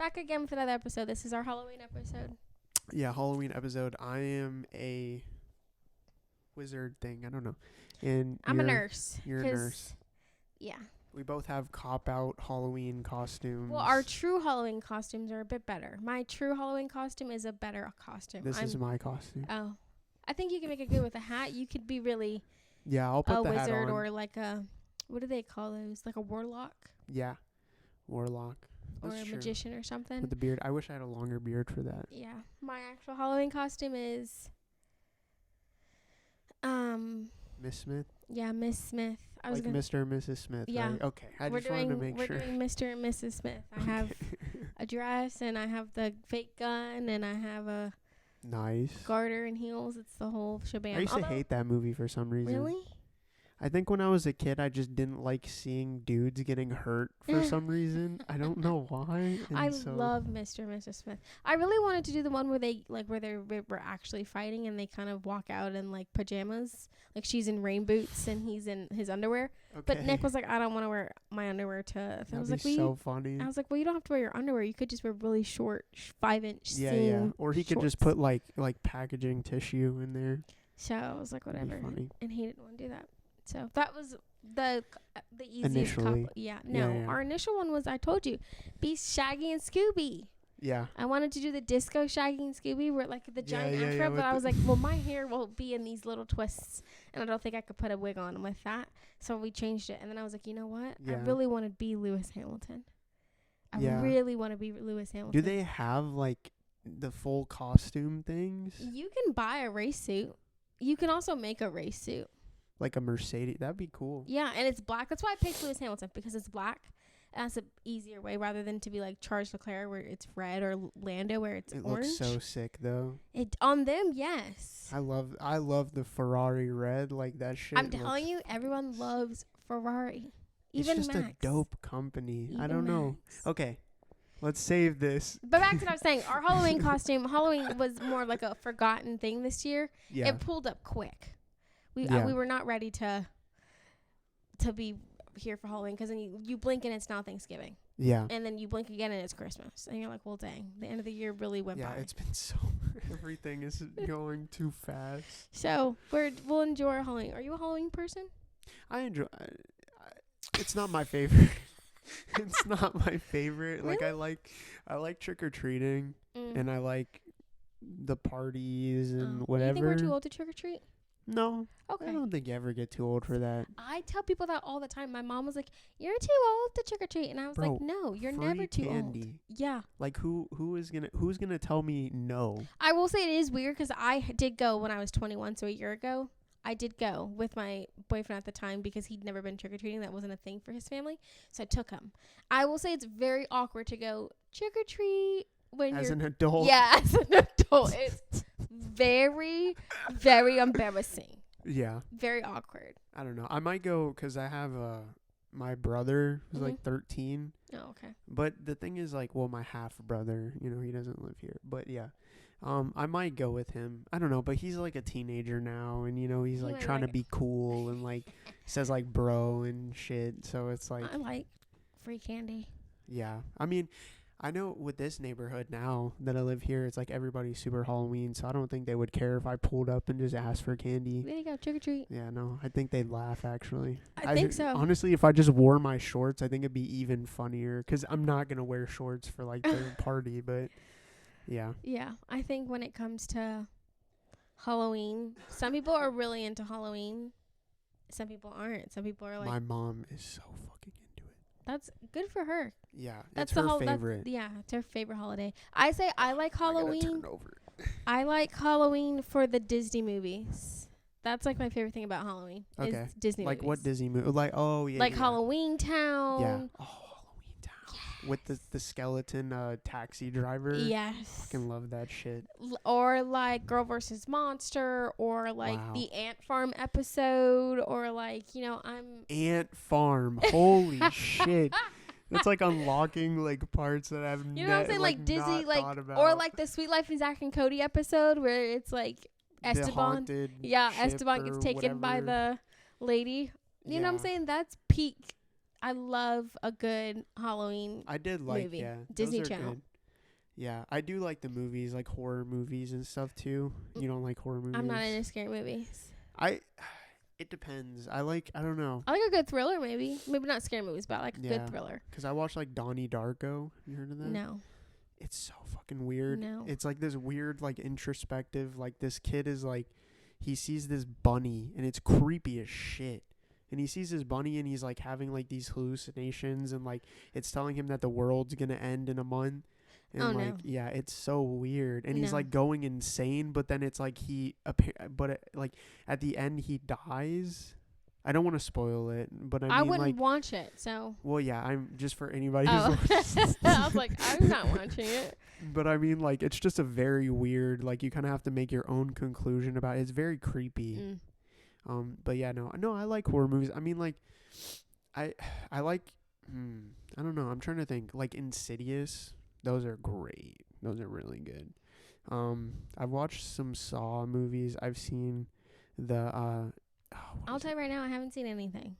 back again for another episode. This is our Halloween episode. Yeah, Halloween episode. I am a wizard thing. I don't know. And I'm a nurse. You're a nurse. Yeah. We both have cop-out Halloween costumes. Well, our true Halloween costumes are a bit better. My true Halloween costume is a better costume. This is my costume. Oh. I think you can make it good with a hat. You could be really Yeah, I'll put a the hat wizard on. or like a, what do they call those? Like a warlock? Yeah, warlock. Or That's a true. magician or something. With the beard. I wish I had a longer beard for that. Yeah. My actual Halloween costume is Miss Smith? yeah, Miss Smith. I was like gonna Mr. and Mrs. Smith, yeah. right? Okay, I just wanted to make we're sure. doing Mr. and Mrs. Smith. I have a dress and I have the fake gun and I have a Nice. garter and heels. It's the whole shebang. I used to hate that movie for some reason. Really? I think when I was a kid, I just didn't like seeing dudes getting hurt for some reason. I don't know why. I love Mr. and Mrs. Smith. I really wanted to do the one where they were actually fighting and they kind of walk out in like pajamas, like she's in rain boots and he's in his underwear. Okay. But Nick was like, I don't want to wear my underwear to. That'd I was be like, so funny. I was like, well, you don't have to wear your underwear. You could just wear really short, 5-inch Yeah. seam. Or he could just shorts. put like packaging tissue in there. So I was like, That'd be whatever. funny. And he didn't want to do that. So that was the easiest Initially. couple. Yeah. No, Yeah. our initial one was, I told you, be Shaggy and Scooby. Yeah. I wanted to do the disco Shaggy and Scooby where like the giant yeah, afro, with but I was like, well, my hair will be in these little twists, and I don't think I could put a wig on with that. So we changed it, and then I was like, you know what? Yeah. I really want to be Lewis Hamilton. I Yeah. really want to be Lewis Hamilton. Do they have like the full costume things? You can buy a race suit. You can also make a race suit. Like a Mercedes? That'd be cool. Yeah, and it's black. That's why I picked Lewis Hamilton, because it's black. And that's an easier way rather than to be like Charles Leclerc where it's red or Lando where it's It orange. looks so sick though. It on them, yes. I love the Ferrari red, like that shit. I'm telling you, everyone loves Ferrari. It's Even just Max. a dope company. I Even don't know. Max. Okay, let's save this. But back to what I was saying, our Halloween costume, Halloween was more like a forgotten thing this year. Yeah. It pulled up quick. We were not ready to be here for Halloween, because then you blink and it's now Thanksgiving. Yeah. And then you blink again and it's Christmas. And you're like, well, dang, the end of the year really went by. Yeah, it's been so everything is going too fast. So we'll enjoy our Halloween. Are you a Halloween person? I enjoy it's not my favorite. It's not my favorite. Really? Like I like trick or treating and I like the parties and whatever. You think we're too old to trick or treat? No. Okay. I don't think you ever get too old for that. I tell people that all the time. My mom was like, "You're too old to trick or treat," and I was Bro, like, "No, you're free never too candy. old." Yeah. Like who's gonna tell me no? I will say it is weird because I did go when I was 21, so a year ago. I did go with my boyfriend at the time because he'd never been trick or treating. That wasn't a thing for his family, so I took him. I will say it's very awkward to go trick or treat when As you're an adult. yeah, as an adult. It's very, very embarrassing. Yeah. Very awkward. I don't know. I might go because I have my brother who's like 13. Oh, okay. But the thing is, like, well, my half brother, he doesn't live here. But yeah, I might go with him. I don't know, but he's like a teenager now, and he's like trying to be cool and like says like bro and shit. So it's like I like free candy. yeah. I mean, I know with this neighborhood now that I live here, it's like everybody's super Halloween, so I don't think they would care if I pulled up and just asked for candy. There you go, trick or treat. Yeah, no, I think they'd laugh, actually. I think so. Honestly, if I just wore my shorts, I think it'd be even funnier, because I'm not going to wear shorts for, like, the party, but, yeah. Yeah, I think when it comes to Halloween, some people are really into Halloween. Some people aren't. Some people are like... My mom is so fucking into it. That's good for her. Yeah, That's it's her favorite. Yeah, it's her favorite holiday. I say I like Halloween. I gotta turn over. I like Halloween for the Disney movies. That's like my favorite thing about Halloween. Okay. Is Disney Like movies. what Disney movie? Like, oh, yeah. Like yeah. Halloween Town. Yeah. Oh, Halloween Town. Yes. With the skeleton taxi driver. Yes. Fucking love that shit. Or like Girl vs. Monster, or like Wow. the Ant Farm episode, or like, Ant Farm. Holy shit. It's like unlocking like parts that I've you know what I'm saying? Like Disney, not like, thought about. or like the Sweet Life of Zach and Cody episode where it's like The Esteban. haunted Yeah, ship Esteban or gets taken by whatever. the lady. You know what I'm Yeah. saying? That's peak. I love a good Halloween I did like, movie. yeah. Disney those are Channel. good. Yeah, I do like the movies, like horror movies and stuff too. You don't like horror movies? I'm not into scary movies. It depends. I don't know. I like a good thriller, maybe. Maybe not scary movies, but I like a good thriller. Because I watched like Donnie Darko. You heard of that? No. It's so fucking weird. No. It's like this weird, like introspective, like this kid is like, he sees this bunny and it's creepy as shit. And he sees this bunny and he's like having like these hallucinations and like it's telling him that the world's gonna end in a month. And yeah, it's so weird. And he's like going insane, but then it's like like at the end he dies. I don't want to spoil it, but I mean, wouldn't watch it. So. Well, yeah, I'm just for anybody who's. I was like, I'm not watching it. But I mean, like, it's just a very weird. Like, you kind of have to make your own conclusion about it. It's very creepy. But yeah, no, I like horror movies. I mean, like, I like. I don't know. I'm trying to think. Like Insidious. Those are great. Those are really good. I've watched some Saw movies. I've seen the. I'll tell you right now, I haven't seen anything.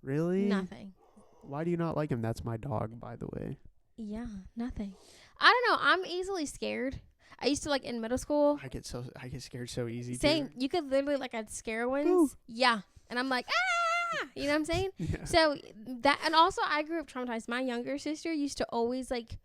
Really? Nothing. Why do you not like him? That's my dog, by the way. Yeah, nothing. I don't know. I'm easily scared. I used to, like, in middle school. I get scared so easy. Same. Too. You could literally, like, I'd scare ones. Ooh. Yeah. And I'm like, ah! You know what I'm saying? Yeah. So that, and also I grew up traumatized. My younger sister used to always, like,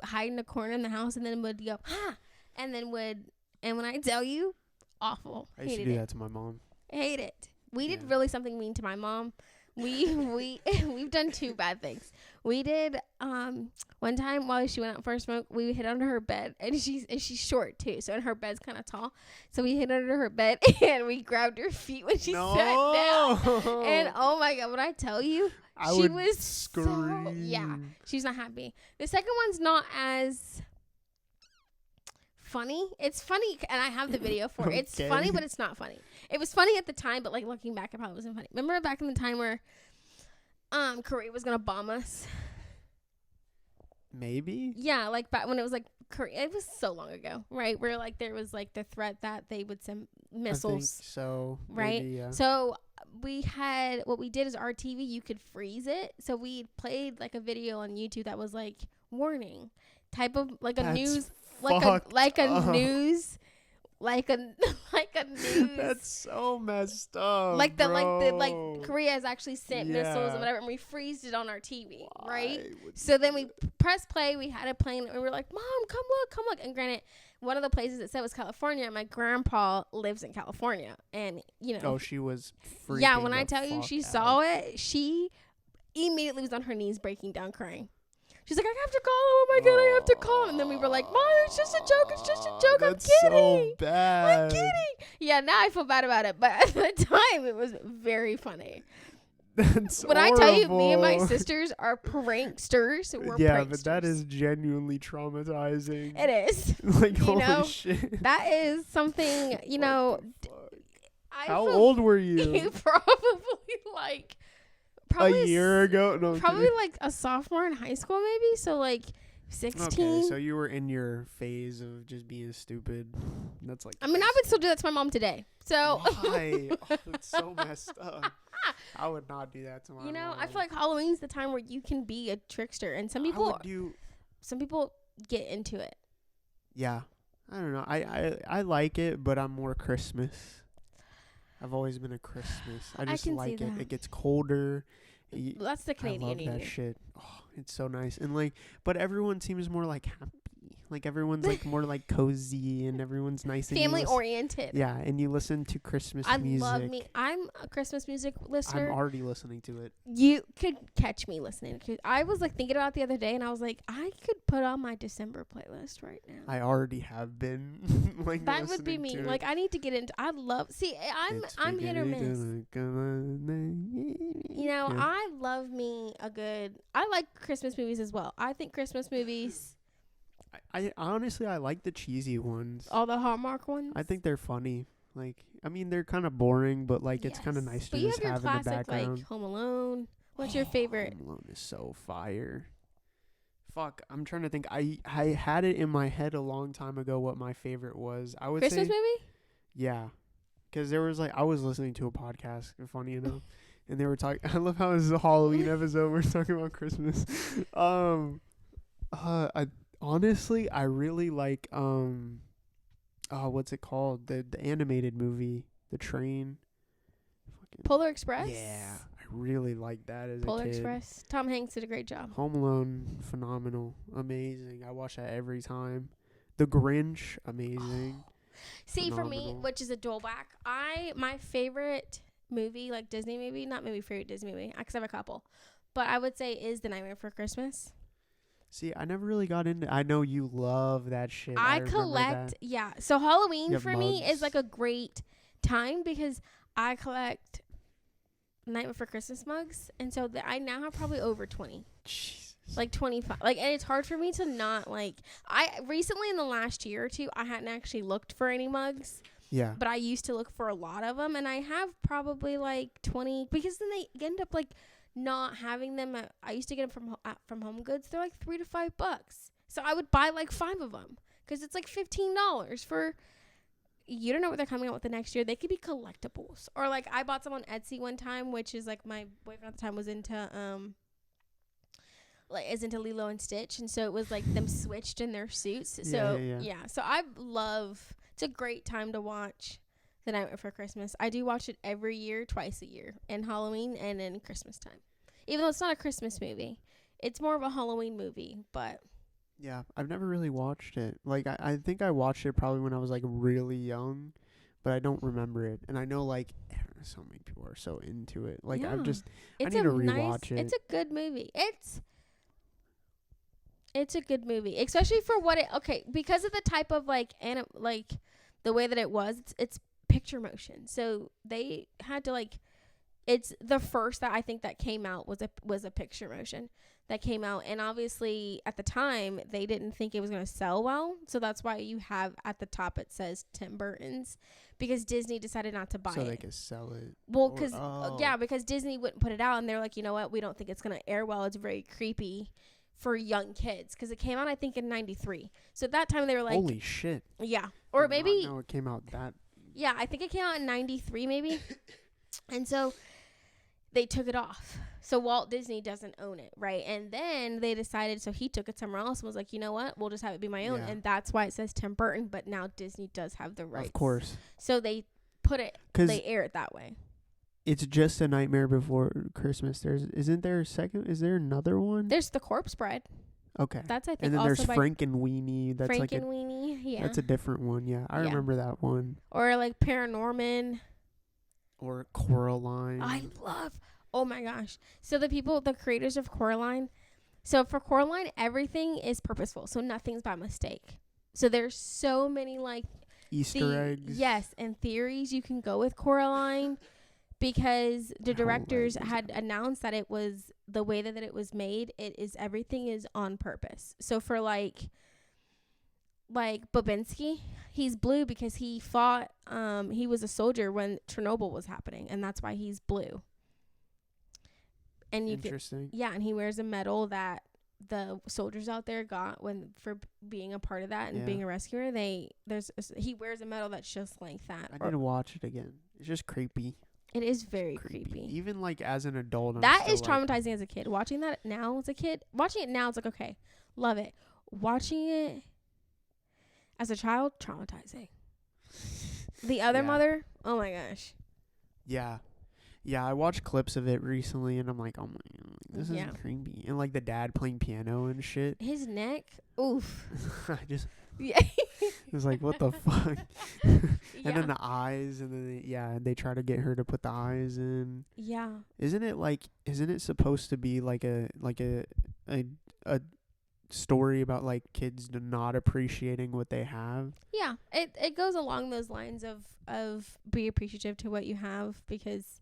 hide in a corner in the house and then would go, ah! And when I tell you, awful. I used to do that to my mom. Hate it. We did really something mean to my mom. We've done two bad things. We did one time while she went out for a smoke, we hid under her bed, and she's short too, so and her bed's kind of tall. So we hid under her bed and we grabbed her feet when she sat down. And oh my god, when I tell you, she was scream. So, yeah, she's not happy. The second one's not as funny. It's funny, and I have the video for it. It's funny, but it's not funny. It was funny at the time, but like looking back, it probably wasn't funny. Remember back in the time where Korea was gonna bomb us? Maybe. Yeah, like back when it was like Korea. It was so long ago, right? Where like there was like the threat that they would send missiles. I think so. Right. Maybe, yeah. So what we did is our TV, you could freeze it. So we played like a video on YouTube that was like warning type of like a news. Like a news. That's so messed up. Like Korea has actually sent missiles and whatever, and we freezed it on our TV, right? So then we pressed play. We had it playing, and we were like, "Mom, come look." And granted, one of the places it said was California. And my grandpa lives in California, and you know. Oh, she was freaking. Yeah, when I tell you, she saw it. She immediately was on her knees, breaking down, crying. She's like, I have to call him. Oh my god, I have to call him. And then we were like, Mom, it's just a joke. It's just a joke. I'm kidding. So bad. I'm kidding. Yeah, now I feel bad about it. But at the time, it was very funny. That's when horrible. I tell you, me and my sisters are pranksters. We're pranksters. But that is genuinely traumatizing. It is. Like, holy shit. That is something, you know. How old were you? Probably like. Probably a year ago? No, probably like a sophomore in high school, maybe. So like 16. Okay, so you were in your phase of just being stupid. That's like. I mean, I would still do that to my mom today. So. Why? It's so messed up. I would not do that to my mom. I feel like Halloween's the time where you can be a trickster, and some people get into it. Yeah, I don't know. I like it, but I'm more Christmas. I've always been a Christmas. I just like it. It gets colder. That's the Canadian. I love that shit. Oh, it's so nice. And like, but everyone seems more like happy. Like everyone's like more like cozy and everyone's nice. Family oriented. Yeah, and you listen to Christmas music. I'm a Christmas music listener. I'm already listening to it. You could catch me listening. Cause I was like thinking about it the other day, and I was like, I could put on my December playlist right now. I already have been. Like that would be me. Like I need to get into. I'm hit or miss. You know, yeah. I love me a good. I like Christmas movies as well. I think Christmas movies. I honestly, I like the cheesy ones. All the Hallmark ones? I think they're funny. Like, I mean, they're kind of boring, but like, it's kind of nice to just have in the background. Like Home Alone. What's your favorite? Home Alone is so fire. Fuck, I'm trying to think. I had it in my head a long time ago what my favorite was. I would Christmas movie? Yeah. Because there was like, I was listening to a podcast, funny enough, and they were talking, I love how this is a Halloween episode, we're talking about Christmas. honestly, I really like what's it called? The animated movie, The Train. Fucking Polar Express. yeah, I really like that as Polar a kid. Express. Tom Hanks did a great job. Home Alone, phenomenal, amazing. I watch that every time. The Grinch, amazing. See, for me, phenomenal. which is a dualback, my favorite movie, like Disney movie, not maybe favorite Disney movie, because I have a couple, but I would say is The Nightmare Before Christmas. See, I never really got into. I know you love that shit. I collect, yeah. So Halloween for me is like a great time because I collect Night Before Christmas mugs, and so I now have probably over 20. Jesus. Like 25. Like, and it's hard for me to not, like, I recently in the last year or two, I hadn't actually looked for any mugs. Yeah. But I used to look for a lot of them, and I have probably like 20, because then they end up like not having them. I used to get them from Home Goods. They're like $3 to $5. So I would buy like 5 of them because it's like $15 for. You don't know what they're coming out with the next year. They could be collectibles, or like I bought some on Etsy one time, which is like my boyfriend at the time was into is into Lilo and Stitch, and so it was like them switched in their suits. So yeah. So I love. It's a great time to watch The Night Before Christmas. I do watch it every year, twice a year, in Halloween and in Christmas time. Even though it's not a Christmas movie, it's more of a Halloween movie. But yeah, I've never really watched it. Like I think I watched it probably when I was like really young, but I don't remember it. And I know like so many people are so into it. Like I need to rewatch it. It's a good movie. It's a good movie, especially for what it. Okay, because of the type of like the way that it was. It's picture motion, so they had to like. It's the first that I think that came out was a picture motion that came out, and obviously at the time they didn't think it was going to sell well, so that's why you have at the top it says Tim Burton's, because Disney decided not to buy it. So they could sell it. Well, because Disney wouldn't put it out, and they're like, you know what, we don't think it's going to air well. It's very creepy for young kids, because it came out I think in 93. So at that time they were like, holy shit. Yeah. Or maybe no, it came out that. Yeah, I think it came out in 93 maybe. And so they took it off. So Walt Disney doesn't own it, right? And then they decided, so he took it somewhere else and was like, you know what, we'll just have it be my own. And that's why it says Tim Burton, but now Disney does have the rights. Of course. So they they air it that way. It's just A Nightmare Before Christmas. Is there another one? There's The Corpse Bride. Okay. That's, I think, and then also there's Frankenweenie. That's Frankenweenie, yeah. That's a different one, yeah. I remember that one. Or like Paranorman. Or Coraline. Oh my gosh. So the creators of Coraline, so for Coraline, everything is purposeful. So nothing's by mistake. So there's so many like Easter eggs. Yes, and theories you can go with Coraline, because the directors had announced that it was the way that it was made. Everything is on purpose. So for like Babinski, he's blue because he fought, he was a soldier when Chernobyl was happening, and that's why he's blue. And interesting. And he wears a medal that the soldiers out there got for being a part of that and being a rescuer. He wears a medal that's just like that. I need to watch it again. It's just creepy. It is very creepy. Even like as an adult, that is traumatizing as a kid. Watching that now as a kid, it's like, okay, love it. Watching it as a child, traumatizing. The other mother, oh my gosh. Yeah. Yeah, I watched clips of it recently, and I'm like, oh my god, this is creepy. And like the dad playing piano and shit. His neck, oof. It was like, what the fuck? And then the eyes, and then they try to get her to put the eyes in. Yeah. Isn't it supposed to be like a story about like kids not appreciating what they have? Yeah, it goes along those lines of be appreciative to what you have, because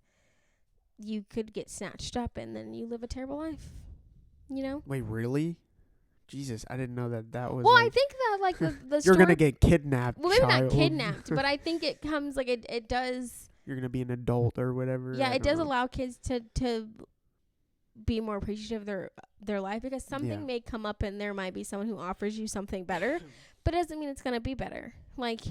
you could get snatched up and then you live a terrible life, you know? Wait, really? Jesus, I didn't know that was. Well, I think that like the you're gonna get kidnapped. Well, maybe not kidnapped, but I think it comes like it does. You're gonna be an adult or whatever. Yeah, it does allow kids to be more appreciative of their life, because something may come up and there might be someone who offers you something better, but it doesn't mean it's gonna be better. Like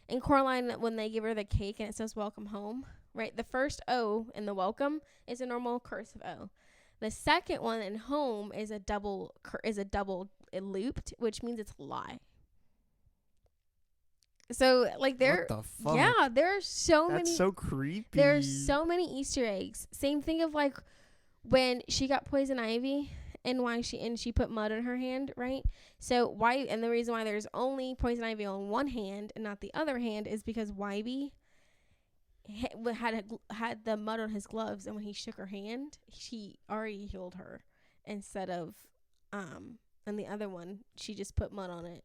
in Coraline, when they give her the cake and it says "Welcome Home," right? The first O in the welcome is a normal cursive O. The second one in home is a double looped, which means it's a lie. So like there, what the fuck? yeah, there are so many. That's so creepy. There's so many Easter eggs. Same thing of like when she got poison ivy and she put mud on her hand, right? So and the reason why there's only poison ivy on one hand and not the other hand is because Wybie had the mud on his gloves, and when he shook her hand, she already healed her instead of and the other one she just put mud on it.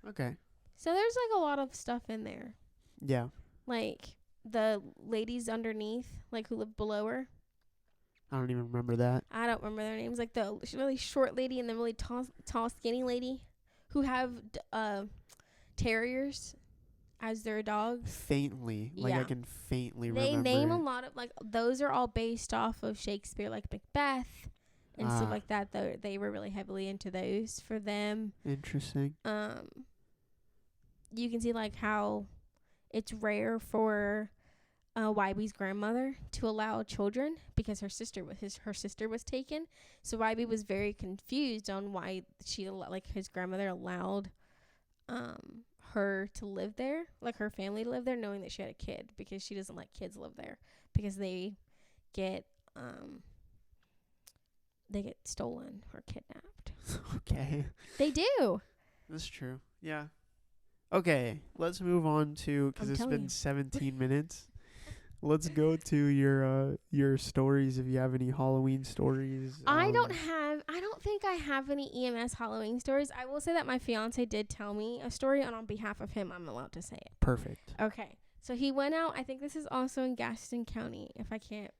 Okay. So there's like a lot of stuff in there. Yeah. Like the ladies underneath, like who live below her. I don't even remember that. I don't remember their names. Like the really short lady and the really tall skinny lady who have terriers as their dogs. Faintly. Like I can faintly remember. They name a lot of like those are all based off of Shakespeare, like Macbeth and stuff like that. Though they were really heavily into those for them. Interesting. You can see like how it's rare for Wybie's grandmother to allow children because her sister was taken. So Wybie was very confused on why his grandmother allowed her to live there, like her family to live there, knowing that she had a kid, because she doesn't let kids live there because they get stolen or kidnapped. Okay. They do. That's true. Yeah. Okay, let's move on to, because it's been 17 minutes. Let's go to your stories, if you have any Halloween stories. I don't think I have any EMS Halloween stories. I will say that my fiance did tell me a story, and on behalf of him, I'm allowed to say it. Perfect. Okay. So he went out, I think this is also in Gaston County, if I can't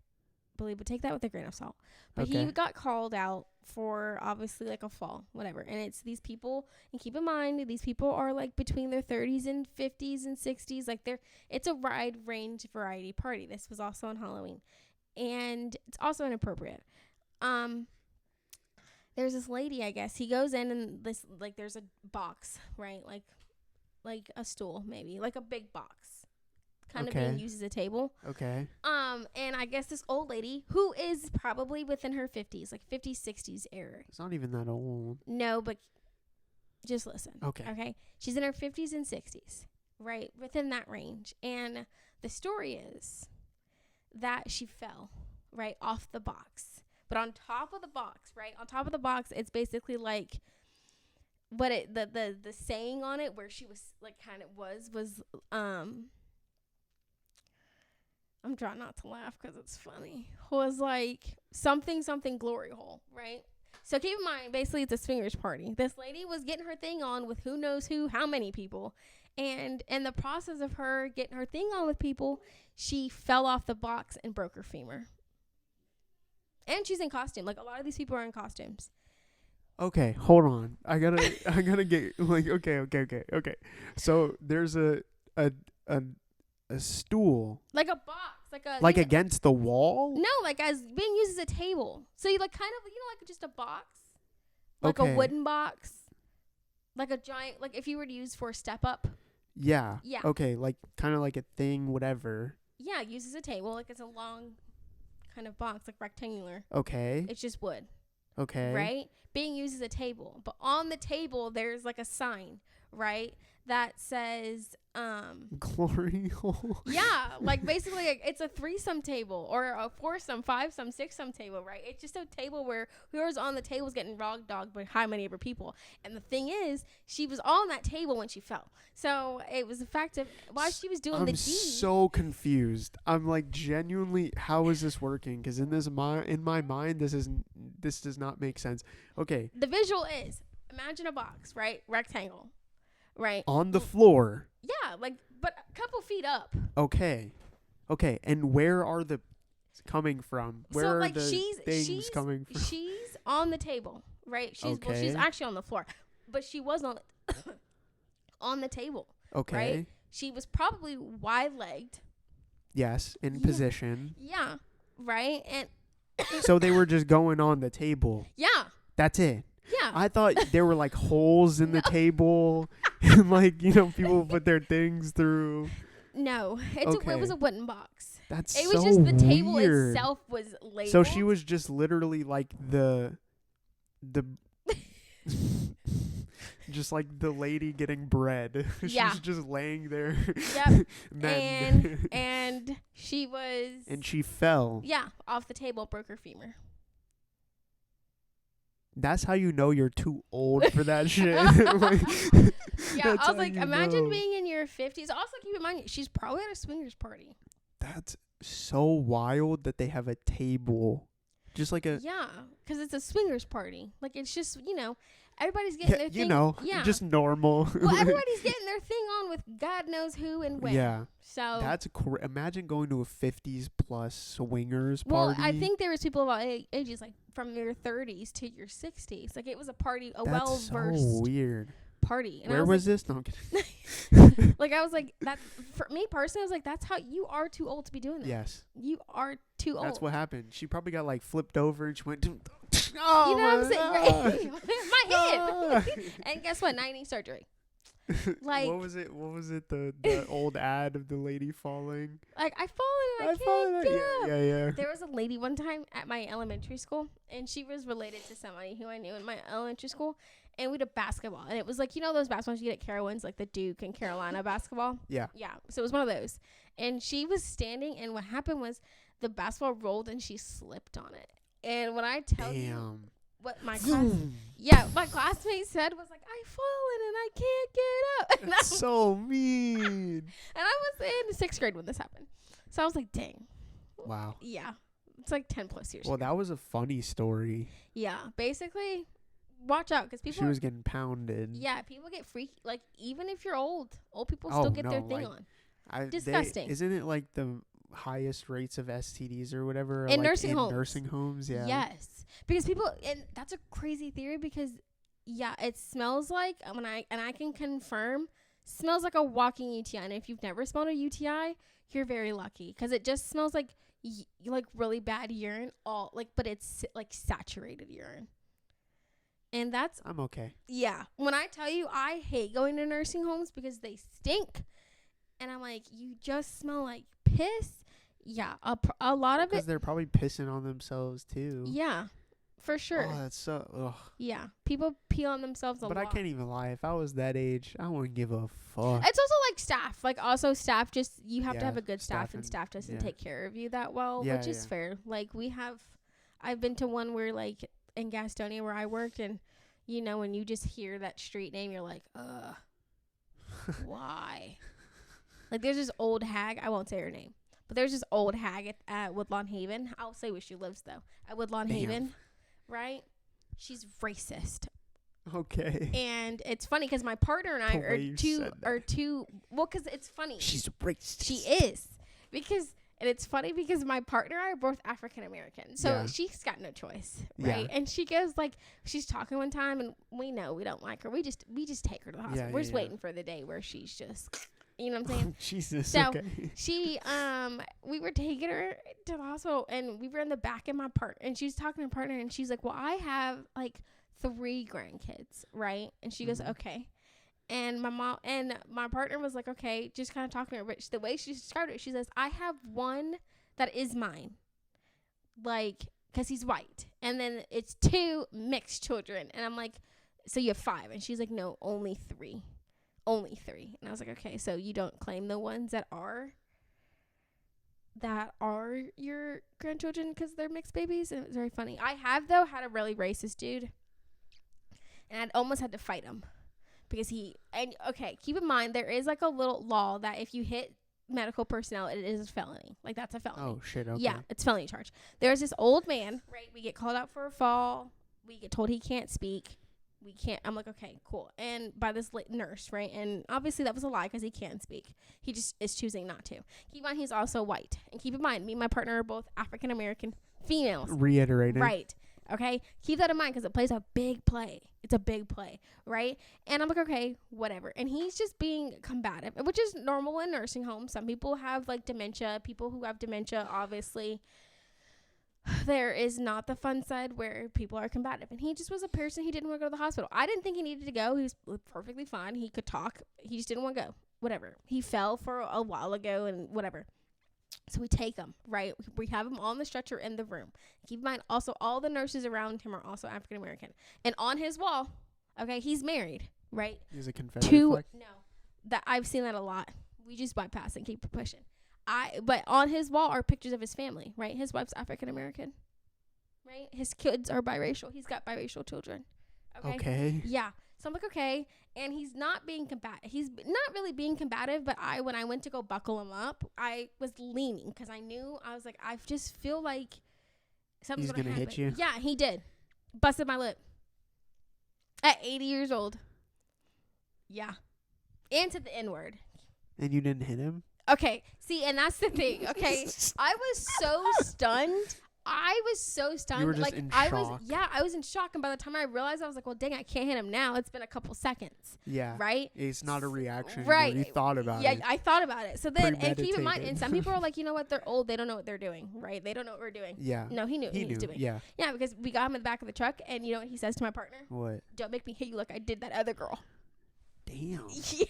believe, but take that with a grain of salt. But he got called out for obviously like a fall, whatever. And it's these people, and keep in mind, these people are like between their 30s and 50s and 60s. Like it's a wide range variety party. This was also on Halloween. And it's also inappropriate. There's this lady, I guess. He goes in and this like there's a box, right? Like a stool, maybe. Like a big box. Kind of being used as a table. Okay. And I guess this old lady who is probably within her 50s, like 50s, 60s era. It's not even that old. No, but just listen. Okay. She's in her 50s and 60s, right? Within that range. And the story is that she fell, right, off the box. But on top of the box, right? On top of the box, it's basically like what the saying on it where she was like kind of was I'm trying not to laugh because it's funny. Was like something glory hole, right? So keep in mind, basically it's a swingers party. This lady was getting her thing on with who knows how many people. And in the process of her getting her thing on with people, she fell off the box and broke her femur. And she's in costume. Like a lot of these people are in costumes. Okay, hold on. I gotta get like okay. So there's a stool. Like a box. Like against the wall? No, like as being used as a table. So you like kind of, like just a box. Like a wooden box. Like a giant, like if you were to use for a step up. Yeah. Yeah. Okay, like kind of like a thing, whatever. Yeah, used as a table. Like it's a long kind of box, like rectangular. Okay. It's just wood. Okay. Right? Being used as a table. But on the table, there's like a sign, right? That says glory hole. Yeah, like basically like, it's a threesome table or a foursome, fivesome, sixsome table, right? It's just a table where whoever's on the table is getting rag dogged by how many of her people. And the thing is, she was on that table when she fell. So it was the fact of while she was doing the deed. I'm so confused. I'm like genuinely, how is this working? Because in my mind, this does not make sense. Okay. The visual is imagine a box, right? Rectangle. Right. On the floor. Yeah, like, but a couple feet up. Okay. And where are the coming from? Where are the things coming from? She's on the table, right? She's actually on the floor, but she was on the table. Okay. Right? She was probably wide-legged. Yes, in position. Yeah. Right? And so they were just going on the table. Yeah. That's it. Yeah. I thought there were like holes in the table and like, people put their things through. No. It was a wooden box. That's It was so just the table weird. itself was labeled. So she was just literally like the just like the lady getting bread. Yeah. She's just laying there. Yep. Then and she was. and she fell. Yeah, off the table, broke her femur. That's how you know you're too old for that shit. Yeah, I was like, imagine being in your 50s. Also, keep in mind, she's probably at a swingers party. That's so wild that they have a table. Just like a... Yeah, because it's a swingers party. Like, it's just, everybody's getting their thing. Just normal. Well, everybody's getting their thing on with God knows who and when. Yeah. So that's imagine going to a 50s plus swingers party. Well, I think there was people of all ages, like from your 30s to your 60s. Like, it was a party, well-versed so weird party. And where was this? No, I'm kidding. Like, I was like, that for me personally, I was like, that's how you are too old to be doing that. Yes. You are too old. That's what happened. She probably got like flipped over and she went to you know what I'm saying? My hip. And guess what? 90 surgery. Like, what was it? The old ad of the lady falling? Like, I fall and I can't get up. Yeah. There was a lady one time at my elementary school, and she was related to somebody who I knew in my elementary school, and we did basketball, and it was like, those basketballs you get at Carowinds, like the Duke and Carolina basketball. Yeah. So it was one of those, and she was standing, and what happened was the basketball rolled and she slipped on it. And when I tell you what my classmate said was like, I fallen and I can't get up. And that's so mean. And I was in 6th grade when this happened. So I was like, dang. Wow. Yeah. It's like 10 plus years. Well, that was a funny story. Yeah. Basically, watch out because people. She was getting pounded. Yeah. People get freaky. Like, even if you're old people still get their thing on. Disgusting. Isn't it like the highest rates of STDs or whatever in like nursing homes? Nursing homes, yeah. Yes, because people, and that's a crazy theory because, it smells like I can confirm, smells like a walking UTI. And if you've never smelled a UTI, you're very lucky because it just smells like like really bad urine, but it's like saturated urine. And that's I'm okay. Yeah, when I tell you I hate going to nursing homes because they stink. And I'm like, you just smell like piss. Yeah, a lot of it. Because they're probably pissing on themselves too. Yeah, for sure. Oh, that's so. Ugh. Yeah, people pee on themselves a lot. But I can't even lie. If I was that age, I wouldn't give a fuck. It's also like staff. Like, also staff, just you have to have a good staff, and staff doesn't take care of you that well, which is fair. Like, I've been to one where, like, in Gastonia where I worked, and, when you just hear that street name, you're like, why? Like, there's this old hag. I won't say her name. But there's this old hag at Woodlawn Haven. I'll say where she lives, though. At Woodlawn Haven. Right? She's racist. Okay. And it's funny because my partner and I are two. Well, because it's funny. She's racist. She is. And it's funny because my partner and I are both African American. So she's got no choice, right? Yeah. And she goes, like, she's talking one time and we know we don't like her. We just take her to the hospital. We're just waiting for the day where she's just... You know what I'm saying? Jesus. So okay. She, we were taking her to the hospital, and we were in the back of my partner, and she's talking to her partner, and she's like, "Well, I have like 3 grandkids, right?" And she goes, "Okay." And my mom and my partner was like, "Okay," just kind of talking to her, but the way she described it, she says, "I have one that is mine, like, because he's white, and then it's 2 mixed children," and I'm like, "So you have 5?" And she's like, "No, only 3." Only 3. And I was like, okay, so you don't claim the ones that are your grandchildren because they're mixed babies? And it was very funny. I have, though, had a really racist dude. And I'd almost had to fight him. Because okay, keep in mind, there is like a little law that if you hit medical personnel, it is a felony. Like, that's a felony. Oh, shit, okay. Yeah, it's felony charge. There's this old man, right? We get called out for a fall. We get told he can't speak. We can't. I'm like, okay, cool. And by this nurse, right? And obviously that was a lie because he can speak. He just is choosing not to. Keep in mind, he's also white. And keep in mind, me and my partner are both African American females. Reiterating. Right. Okay. Keep that in mind because it plays a big play. It's a big play, right? And I'm like, okay, whatever. And he's just being combative, which is normal in nursing homes. Some people have like dementia. People who have dementia, obviously. There is not the fun side where people are combative. And he just was a person, he didn't want to go to the hospital. I didn't think he needed to go. He was perfectly fine. He could talk. He just didn't want to go. Whatever. He fell for a while ago and whatever. So we take him, right? We have him on the stretcher in the room. Keep in mind, also, all the nurses around him are also African American. And on his wall, okay, he's married, right? He's a Confederate flag? No, that I've seen that a lot. We just bypass and keep pushing. But on his wall are pictures of his family, right? His wife's African American, right? His kids are biracial. He's got biracial children. Okay. Yeah. So I'm like, okay. And he's not being combative. He's not really being combative, but when I went to go buckle him up, I was leaning because I was like, I just feel like something's going to happen. Hit you? Yeah, he did. Busted my lip. At 80 years old. Yeah. And to the N-word. And you didn't hit him? Okay. See, and that's the thing. Okay. I was so stunned. You were just in shock. I was in shock. And by the time I realized, I was like, well, dang, I can't hit him now. It's been a couple seconds. Yeah. Right? It's not a reaction. Right. You thought about it. Yeah, I thought about it. So then, and keep in mind, and some people are like, you know what? They're old. They don't know what they're doing. Right? They don't know what we're doing. Yeah. No, he knew what he was doing. Yeah. Yeah, because we got him in the back of the truck. And you know what he says to my partner? What? Don't make me hit you like I did that other girl. Damn. Yeah.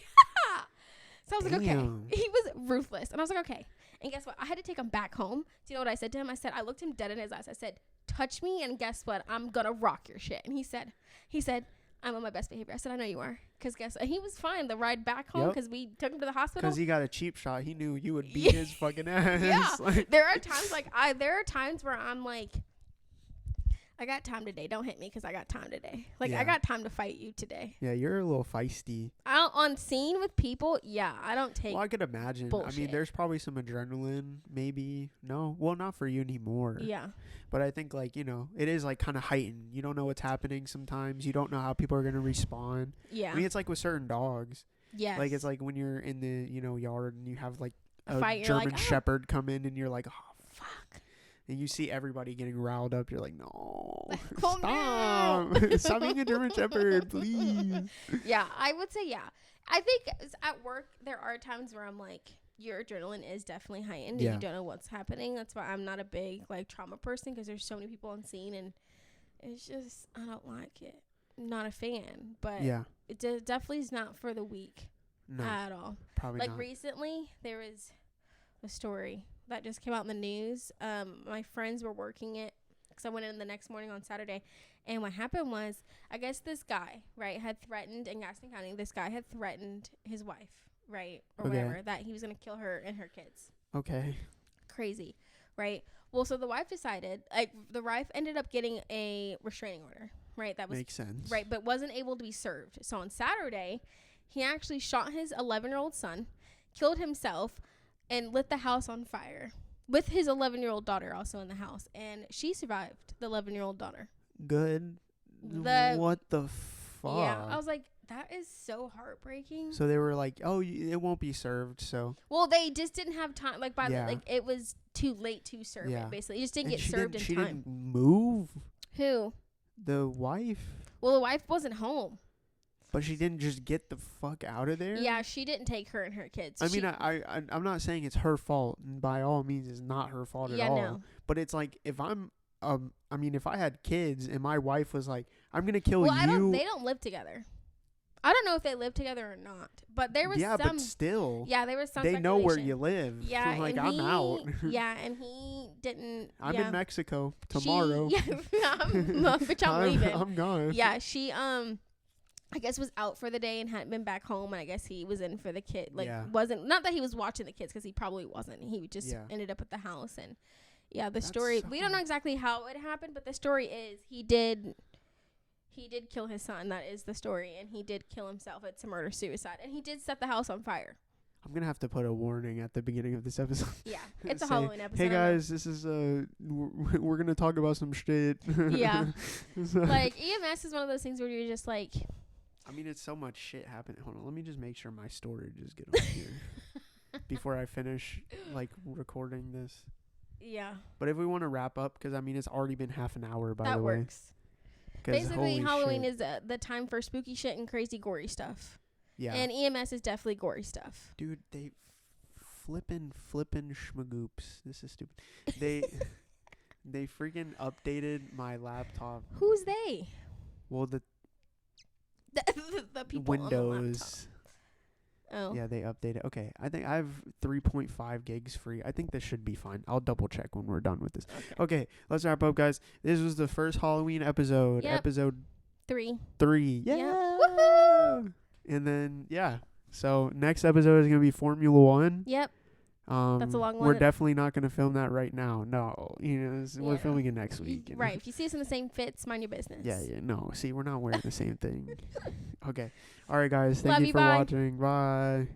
So I was like, okay. He was ruthless. And I was like, okay. And guess what? I had to take him back home. Do you know what I said to him? I looked him dead in his eyes. I said, touch me, and guess what? I'm going to rock your shit. And he said, I'm on my best behavior. I said, I know you are. Because guess what? He was fine the ride back home because we took him to the hospital. Because he got a cheap shot. He knew you would beat his fucking ass. Yeah. There are times where I'm like, I got time today. Don't hit me because I got time today. Like, I got time to fight you today. Yeah, you're a little feisty. On scene with people, I don't take Well, I could imagine. bullshit. I mean, there's probably some adrenaline, maybe. No. Well, not for you anymore. Yeah. But I think, like, you know, it is, like, kind of heightened. You don't know what's happening sometimes. You don't know how people are going to respond. Yeah. I mean, it's like with certain dogs. Yes. Like, it's like when you're in the, you know, yard and you have, like, a fight, German like, Shepherd come in and you're like, oh, fuck. And you see everybody getting riled up. You're like, no, Calm stop. down. Stop being a German Shepherd, please. Yeah, I would say, yeah. I think at work, there are times where I'm like, your adrenaline is definitely heightened and you don't know what's happening. That's why I'm not a big, like, trauma person because there's so many people on scene and it's just, I don't like it. I'm not a fan, but it definitely is not for the weak at all. Probably like, not. recently, there was a story that just came out in the news. My friends were working it because I went in the next morning on Saturday. And what happened was, I guess this guy, right, had threatened in Gaston County, this guy had threatened his wife, right, or whatever, that he was going to kill her and her kids. Okay. Crazy, right? Well, so the wife decided, like, the wife ended up getting a restraining order, right? That was makes sense. Right, but wasn't able to be served. So on Saturday, he actually shot his 11-year-old son, killed himself, and lit the house on fire with his 11-year-old daughter also in the house. And she survived, the 11-year-old daughter. Good. What the fuck? Yeah, I was like, that is so heartbreaking. So they were like, oh, it won't be served, so. Well, they just didn't have time. Like, it was too late to serve it, basically. It just didn't get served in time. She didn't move? Who? The wife? Well, the wife wasn't home. But she didn't just get the fuck out of there? Yeah, she didn't take her and her kids. I mean, I'm not saying it's her fault. And by all means, it's not her fault at all. No. But it's like, if I'm, if I had kids and my wife was like, I'm going to kill you. They don't live together. I don't know if they live together or not. But there was some. Yeah, but still. Yeah, there was some They know where you live. Yeah. So like, I'm out. Yeah, and he didn't. I'm in Mexico tomorrow. Bitch, I'm leaving. I'm gone. Yeah, she, I guess was out for the day and hadn't been back home, and I guess he was in for the kid. Like, wasn't, not that he was watching the kids, because he probably wasn't. He just ended up at the house, and the story, we don't know exactly how it happened, but the story is he did kill his son. That is the story, and he did kill himself. It's a murder-suicide, and he did set the house on fire. I'm going to have to put a warning at the beginning of this episode. Yeah, it's a Halloween episode. Hey, guys, this is, we're going to talk about some shit. Yeah. Like, EMS is one of those things where you're just like... I mean, it's so much shit happening. Hold on, let me just make sure my storage is good on here before I finish, like, recording this. Yeah. But if we want to wrap up, because, I mean, it's already been half an hour, by the way. That works. Basically, Halloween is the time for spooky shit and crazy gory stuff. Yeah. And EMS is definitely gory stuff. Dude, they flippin' schmagoops. This is stupid. They freaking updated my laptop. Who's they? Well, the people Windows. on the laptop. Oh. Yeah, they updated. Okay, I think I have 3.5 gigs free. I think this should be fine. I'll double check when we're done with this. Okay, let's wrap up, guys. This was the first Halloween episode. Yep. Episode 3. Yeah. Yep. Woohoo! And then, yeah. So, next episode is going to be Formula 1. Yep. That's a long one. We're definitely not going to film that right now. No. We're filming it next week. Right. If you see us in the same fits, mind your business. Yeah. No. See, we're not wearing the same thing. Okay. All right, guys. Thank Love you you, for bye. watching. Bye.